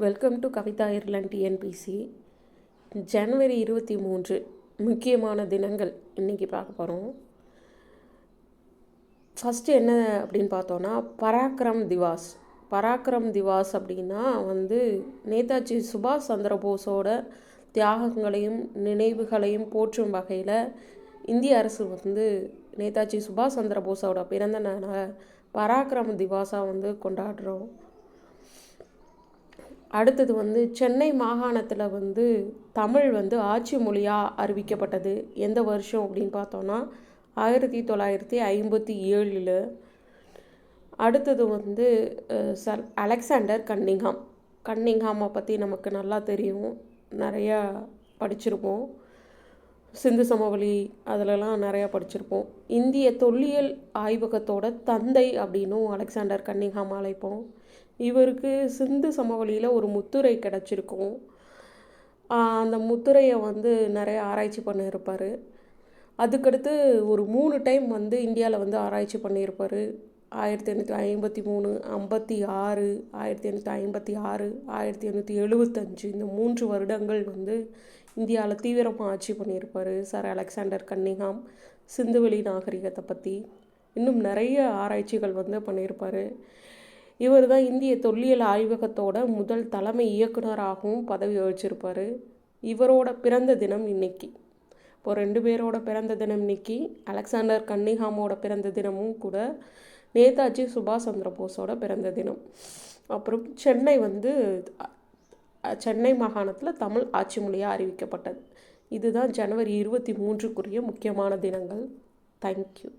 Welcome to Kavitha Ireland TNPSC. ஜனவரி 23 முக்கியமான தினங்கள் இன்றைக்கி பார்க்க போகிறோம். ஃபஸ்ட்டு என்ன அப்படின்னு பார்த்தோன்னா பராக்கிரம் திவாஸ் அப்படின்னா நேதாஜி சுபாஷ் சந்திர போஸோட தியாகங்களையும் நினைவுகளையும் போற்றும் வகையில் இந்திய அரசு நேதாஜி சுபாஷ் சந்திர போஸோட பிறந்த நாளை பராக்கிரம் திவாஸாக கொண்டாடுறோம். அடுத்தது சென்னை மாகாணத்தில் தமிழ் ஆட்சி மொழியாக அறிவிக்கப்பட்டது எந்த வருஷம் அப்படின்னு பார்த்தோன்னா 1957. அடுத்தது அலெக்சாண்டர் கன்னிங்ஹாமை பற்றி நமக்கு நல்லா தெரியும், நிறையா படிச்சிருப்போம். சிந்து சமவெளி அதிலலாம் நிறையா படிச்சிருப்போம். இந்திய தொல்லியல் ஆய்வகத்தோட தந்தை அப்படின்னும் அலெக்சாண்டர் கன்னிங்ஹாம் அழைப்போம். இவருக்கு சிந்து சமவெளியில் ஒரு முத்துரை கிடச்சிருக்கும். அந்த முத்துரையை நிறைய ஆராய்ச்சி பண்ணியிருப்பார். அதுக்கடுத்து ஒரு 3 டைம் இந்தியாவில் ஆராய்ச்சி பண்ணியிருப்பார். 1853, 56, 1856, 1875 இந்த 3 வருடங்கள் இந்தியாவில் தீவிரமாக ஆட்சி பண்ணியிருப்பார் சார் அலெக்சாண்டர் கன்னிங்ஹாம். சிந்துவெளி நாகரிகத்தை பற்றி இன்னும் நிறைய ஆராய்ச்சிகள் பண்ணியிருப்பார். இவர் தான் இந்திய தொல்லியல் ஆய்வகத்தோட முதல் தலைமை இயக்குனராகவும் பதவி வகிச்சிருப்பார். இவரோட பிறந்த தினம் இன்னைக்கு. இப்போ 2 பேரோட பிறந்த தினம் இன்னைக்கு. அலெக்சாண்டர் கன்னிங்ஹாமோட பிறந்த தினமும் கூட நேதாஜி சுபாஷ் சந்திர போஸோட பிறந்த தினம். அப்புறம் சென்னை மாகாணத்தில் தமிழ் ஆட்சி மொழியாக அறிவிக்கப்பட்டது. இதுதான் ஜனவரி 23க்குரிய முக்கியமான தினங்கள். தேங்க்யூ.